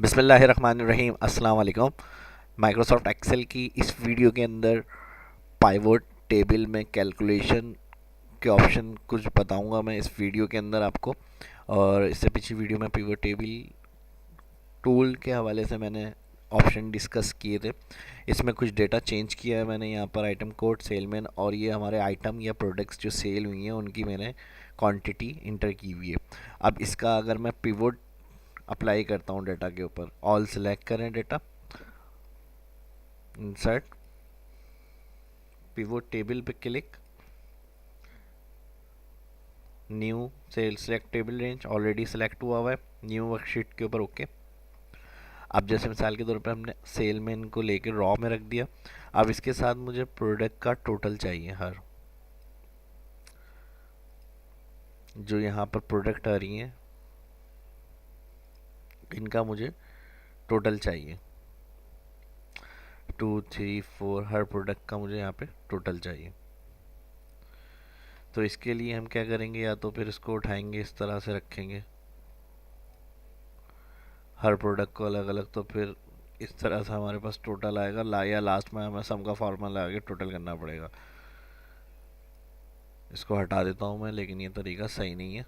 बिस्मिल्लाहिर्रहमानिर्रहीम अस्सलाम वालेकुम। माइक्रोसॉफ्ट एक्सेल की इस वीडियो के अंदर पाइवट टेबल में कैलकुलेशन के ऑप्शन कुछ बताऊंगा मैं इस वीडियो के अंदर आपको। और इससे पिछली वीडियो में पिवट टेबल टूल के हवाले से मैंने ऑप्शन डिस्कस किए थे। इसमें कुछ डेटा चेंज किया है मैंने। यहाँ पर आइटम कोड, सेलमैन और ये हमारे आइटम या प्रोडक्ट्स जो सेल हुई हैं उनकी मैंने क्वांटिटी इंटर की हुई है। अब इसका अगर मैं पिवट अप्लाई करता हूँ डेटा के ऊपर, ऑल सेलेक्ट करें डेटा, इंसर्ट, पिवट टेबल पे क्लिक, न्यू से select table range, already select हुआ है, न्यू वर्कशीट के ऊपर ओके। अब जैसे मिसाल के तौर पे हमने सेलमैन को लेकर रॉ में रख दिया। अब इसके साथ मुझे प्रोडक्ट का टोटल चाहिए, हर जो यहाँ पर प्रोडक्ट आ रही हैं इनका मुझे टोटल चाहिए। 2, 3, 4 हर प्रोडक्ट का मुझे यहाँ पे टोटल चाहिए। तो इसके लिए हम क्या करेंगे, या तो फिर इसको उठाएंगे, इस तरह से रखेंगे हर प्रोडक्ट को अलग अलग, तो फिर इस तरह से हमारे पास टोटल आएगा। या लास्ट में हमें सम का फॉर्मूला लगा के टोटल करना पड़ेगा। इसको हटा देता हूँ मैं, लेकिन ये तरीका सही नहीं है।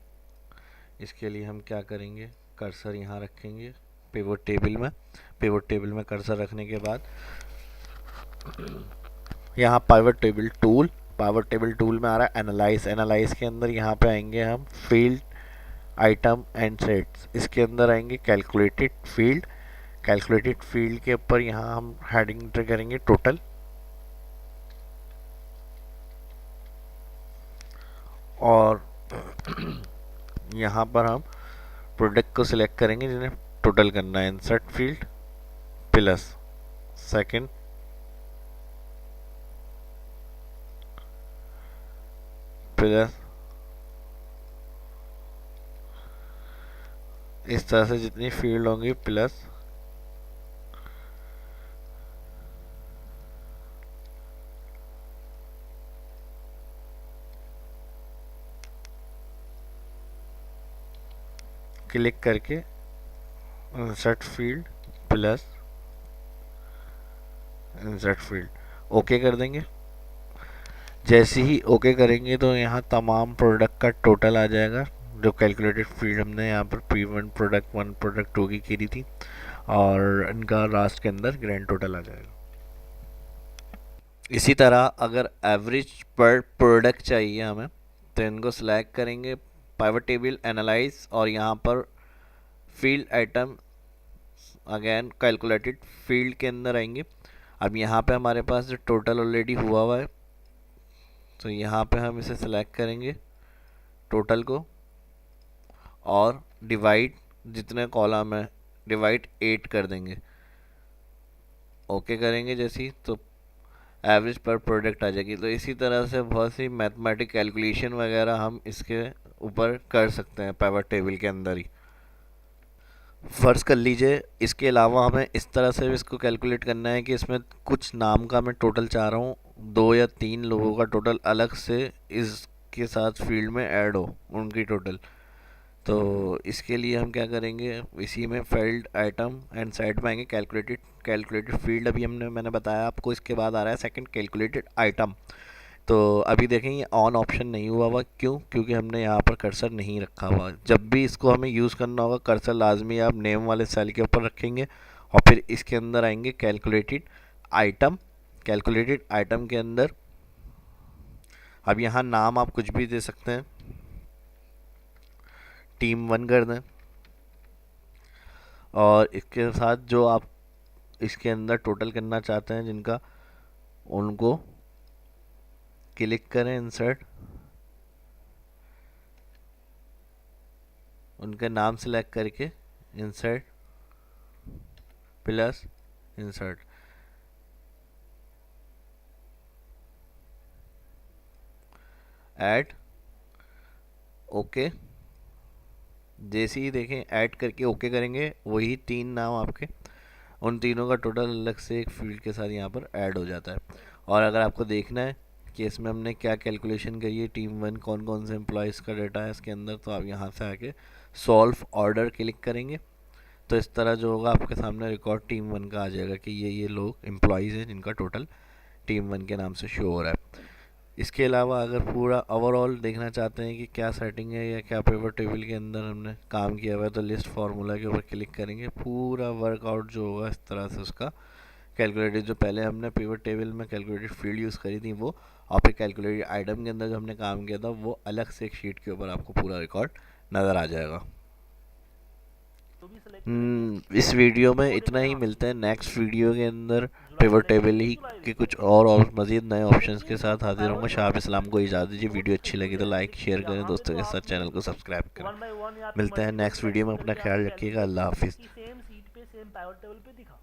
इसके लिए हम क्या करेंगे, कर्सर यहाँ रखेंगे पिवट टेबल में। पिवट टेबल में कर्सर रखने के बाद यहाँ पाइवट टेबल टूल में आ रहा है एनालाइज। एनालाइज के अंदर यहाँ पे आएंगे हम फील्ड, आइटम एंड सेट्स। इसके अंदर आएंगे कैलकुलेटेड फील्ड। कैलकुलेटेड फील्ड के ऊपर यहाँ हम हेडिंग एंटर करेंगे टोटल, और यहाँ पर हम प्रोडक्ट को सिलेक्ट करेंगे जिन्हें टोटल करना है। Insert field plus second plus, इस तरह से जितनी फील्ड होंगी प्लस क्लिक करके insert field plus insert field okay कर देंगे। जैसे ही ओके करेंगे तो यहाँ तमाम प्रोडक्ट का टोटल आ जाएगा, जो कैलकुलेटेड फील्ड हमने यहाँ पर P1 प्रोडक्ट 1 प्रोडक्ट 2 की थी, और इनका लास्ट के अंदर ग्रैंड टोटल आ जाएगा। इसी तरह अगर एवरेज पर प्रोडक्ट चाहिए हमें, तो इनको सिलेक्ट करेंगे, पाइवट टेबल, एनालाइज, और यहाँ पर field item, again calculated field के अंदर आएंगे। अब यहाँ पे हमारे पास जो टोटल ऑलरेडी हुआ है, तो यहाँ पे हम इसे सिलेक्ट करेंगे टोटल को, और डिवाइड, जितने कॉलम है डिवाइड 8 कर देंगे। ओके करेंगे जैसे ही, तो एवरेज पर प्रोडक्ट आ जाएगी। तो इसी तरह से बहुत सी मैथमेटिक कैलकुलेशन वगैरह हम इसके ऊपर कर सकते हैं पाइवट टेबल के अंदर ही। फ़र्ज़ कर लीजिए इसके अलावा हमें इस तरह से भी इसको कैलकुलेट करना है कि इसमें कुछ नाम का मैं टोटल चाह रहा हूँ, 2 या 3 लोगों का टोटल अलग से इसके साथ फील्ड में ऐड हो, उनकी टोटल। तो इसके लिए हम क्या करेंगे, इसी में फील्ड, आइटम एंड साइड में आएंगे कैलकुलेटेड फील्ड। अभी मैंने बताया आपको, इसके बाद आ रहा है सेकंड कैलकुलेटेड आइटम। तो अभी देखें ये ऑन ऑप्शन नहीं हुआ हुआ, क्यों? क्योंकि हमने यहाँ पर कर्सर नहीं रखा हुआ। जब भी इसको हमें यूज़ करना होगा, कर्सर लाजमी आप नेम वाले सेल के ऊपर रखेंगे, और फिर इसके अंदर आएंगे कैलकुलेटेड आइटम। कैलकुलेटेड आइटम के अंदर अब यहाँ नाम आप कुछ भी दे सकते हैं, टीम 1 कर दें, और इसके साथ जो आप इसके अंदर टोटल करना चाहते हैं जिनका, उनको क्लिक करें, इंसर्ट, उनका नाम सेलेक्ट करके insert plus insert, add, okay. जैसे ही देखें ऐड करके ओके करेंगे, वही 3 नाम आपके, उन तीनों का टोटल अलग से एक फील्ड के साथ यहाँ पर ऐड हो जाता है। और अगर आपको देखना है कि इसमें हमने क्या कैलकुलेशन करी है, टीम 1 कौन कौन से एम्प्लॉयज़ का डाटा है इसके अंदर, तो आप यहाँ से आके सॉल्व ऑर्डर क्लिक करेंगे। तो इस तरह जो होगा आपके सामने रिकॉर्ड टीम वन का आ जाएगा कि ये लोग एम्प्लॉयज़ हैं जिनका टोटल टीम वन के नाम से शो हो रहा है। इसके अलावा अगर पूरा ओवरऑल देखना चाहते हैं कि क्या सेटिंग है या क्या पिवट टेबल के अंदर हमने काम किया हुआ है, तो लिस्ट फार्मूला के ऊपर क्लिक करेंगे। पूरा वर्कआउट जो होगा इस तरह से उसका कैलकुलेटेड, जो पहले हमने पिवट टेबल में कैलकुलेटेड फील्ड यूज़ करी थी वो, और फिर कैलकुलेटेड आइटम के अंदर जो हमने काम किया था वो अलग से एक शीट के ऊपर आपको पूरा रिकॉर्ड नज़र आ जाएगा। इस वीडियो में इतना ही, मिलते हैं नेक्स्ट वीडियो के अंदर पिवट टेबल ही के कुछ और मज़ीद नए ऑप्शंस के साथ हाजिर होंगे। शाह इस्लाम को इजाज़त दीजिए। वीडियो अच्छी लगी तो लाइक शेयर करें, दोस्तों के साथ चैनल को सब्सक्राइब करें। मिलते हैं नेक्स्ट वीडियो में, अपना ख्याल रखिएगा। अल्लाह हाफिज़। सेम सीट पे सेम पाइवट टेबल पे दिखा।